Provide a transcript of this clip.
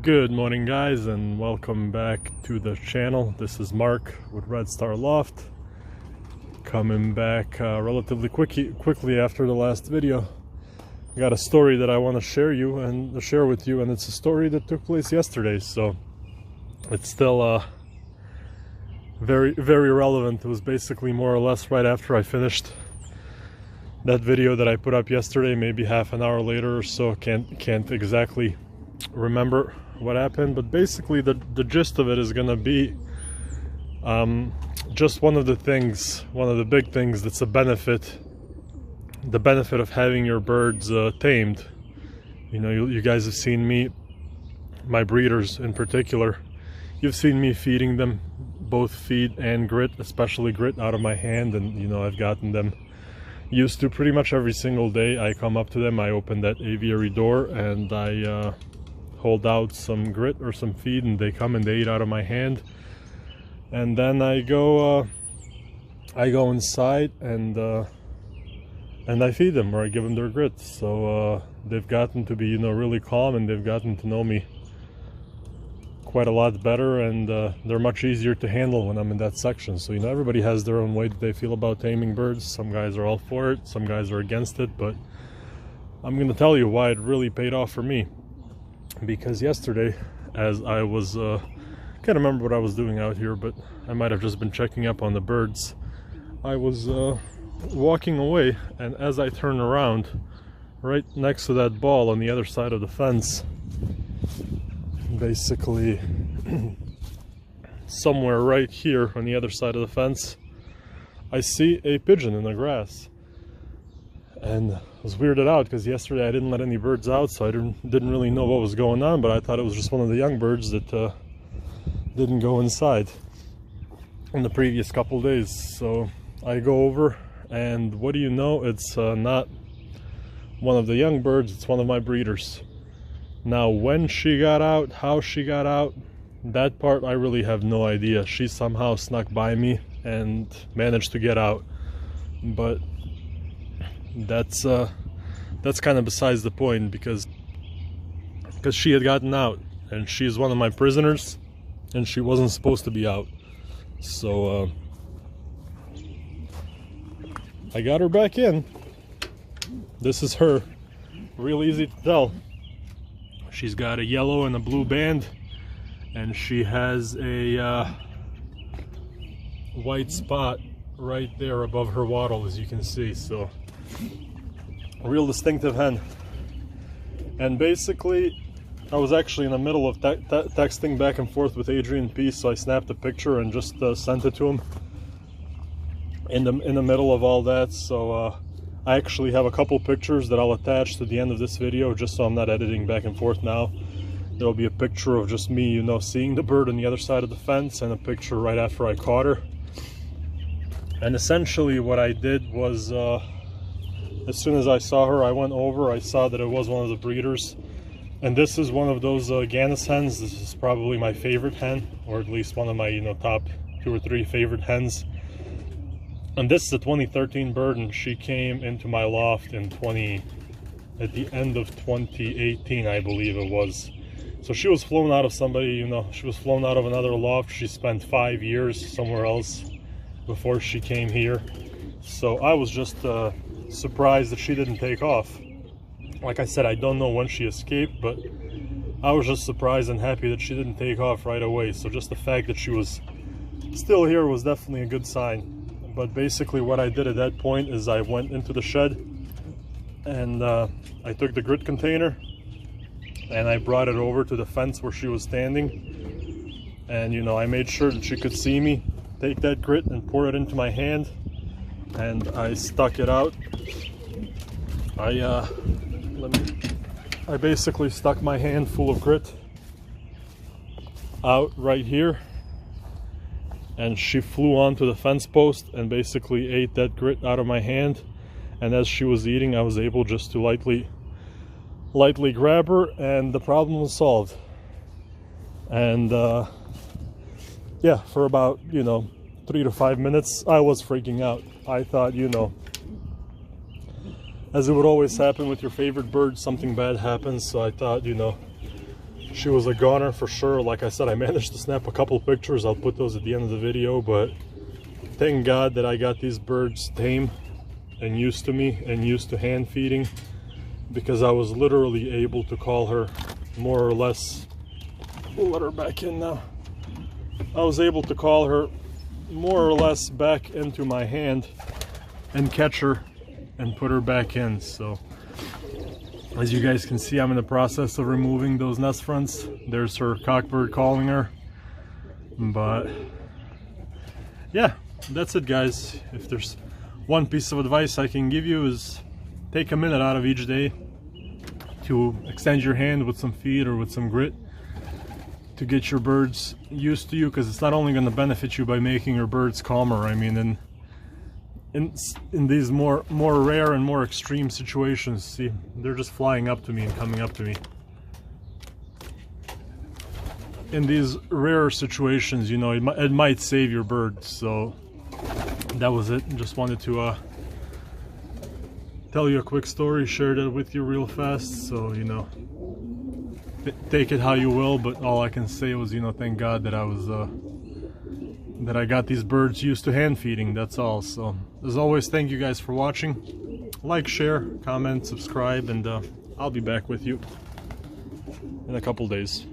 Good morning, guys, and welcome back to the channel. This is Mark with Red Star Loft, coming back relatively quickly after the last video. I got a story that I want to share with you, and it's a story that took place yesterday, so it's still very relevant. It was basically more or less right after I finished that video that I put up yesterday, maybe half an hour later or so. Can't exactly remember what happened, but basically the gist of it is gonna be just one of the big things that's the benefit of having your birds tamed. You know, you guys have seen me, my breeders in particular, you've seen me feeding them both feed and grit, especially grit, out of my hand, and you know, I've gotten them used to pretty much every single day. I come up to them, I open that aviary door, and I hold out some grit or some feed, and they come and they eat out of my hand. And then I go inside and I feed them, or I give them their grit. So they've gotten to be, you know, really calm, and they've gotten to know me quite a lot better, and they're much easier to handle when I'm in that section. So, you know, everybody has their own way that they feel about taming birds. Some guys are all for it, some guys are against it, but I'm gonna tell you why it really paid off for me. Because yesterday, as I was can't remember what I was doing out here, but I might have just been checking up on the birds. I was walking away, and as I turned around, right next to that ball on the other side of the fence, basically somewhere right here on the other side of the fence, I see a pigeon in the grass. And I was weirded out because yesterday I didn't let any birds out, so I didn't really know what was going on, but I thought it was just one of the young birds that didn't go inside in the previous couple days. So I go over, and what do you know, it's not one of the young birds, it's one of my breeders. Now, when she got out, how she got out, that part I really have no idea. She somehow snuck by me and managed to get out, but that's kind of besides the point, because she had gotten out, and she's one of my prisoners, and she wasn't supposed to be out. So I got her back in. This is her. Real easy to tell. She's got a yellow and a blue band, and she has a white spot right there above her wattle, as you can see. So a real distinctive hen. And basically, I was actually in the middle of texting back and forth with Adrian P, so I snapped a picture and just sent it to him in the middle of all that. So I actually have a couple pictures that I'll attach to the end of this video, just so I'm not editing back and forth now. There'll be a picture of just me, you know, seeing the bird on the other side of the fence, and a picture right after I caught her. And essentially what I did was, as soon as I saw her, I went over, I saw that it was one of the breeders. And this is one of those Gannus hens. This is probably my favorite hen, or at least one of my, you know, top 2 or 3 favorite hens. And this is a 2013 bird, and she came into my loft at the end of 2018, I believe it was. So she was flown out of somebody, you know, she was flown out of another loft. She spent 5 years somewhere else before she came here. So I was just surprised that she didn't take off. Like I said, I don't know when she escaped, but I was just surprised and happy that she didn't take off right away. So just the fact that she was still here was definitely a good sign. But basically what I did at that point is I went into the shed, and I took the grit container and I brought it over to the fence where she was standing. And, you know, I made sure that she could see me take that grit and pour it into my hand, and I stuck it out. I basically stuck my hand full of grit out right here, and she flew onto the fence post and basically ate that grit out of my hand. And as she was eating, I was able just to lightly grab her, and the problem was solved. And yeah, for about, you know, 3 to 5 minutes, I was freaking out. I thought, you know, as it would always happen with your favorite bird, something bad happens. So I thought, you know, she was a goner for sure. Like I said, I managed to snap a couple pictures. I'll put those at the end of the video, but thank God that I got these birds tame and used to me and used to hand feeding, because I was literally able to call her more or less. We'll let her back in now. I was able to call her more or less back into my hand and catch her and put her back in. So as you guys can see, I'm in the process of removing those nest fronts. There's her cockbird calling her. But yeah, that's it, guys. If there's one piece of advice I can give you, is take a minute out of each day to extend your hand with some feed or with some grit to get your birds used to you, because it's not only going to benefit you by making your birds calmer. I mean, in these more rare and more extreme situations, see, they're just flying up to me and coming up to me. In these rare situations, you know, it might save your birds. So that was it. Just wanted to tell you a quick story, share that with you real fast. So, you know, take it how you will, but all I can say was, you know, thank God that I got these birds used to hand feeding. That's all. So as always, thank you guys for watching. Like, share, comment, subscribe, and I'll be back with you in a couple days.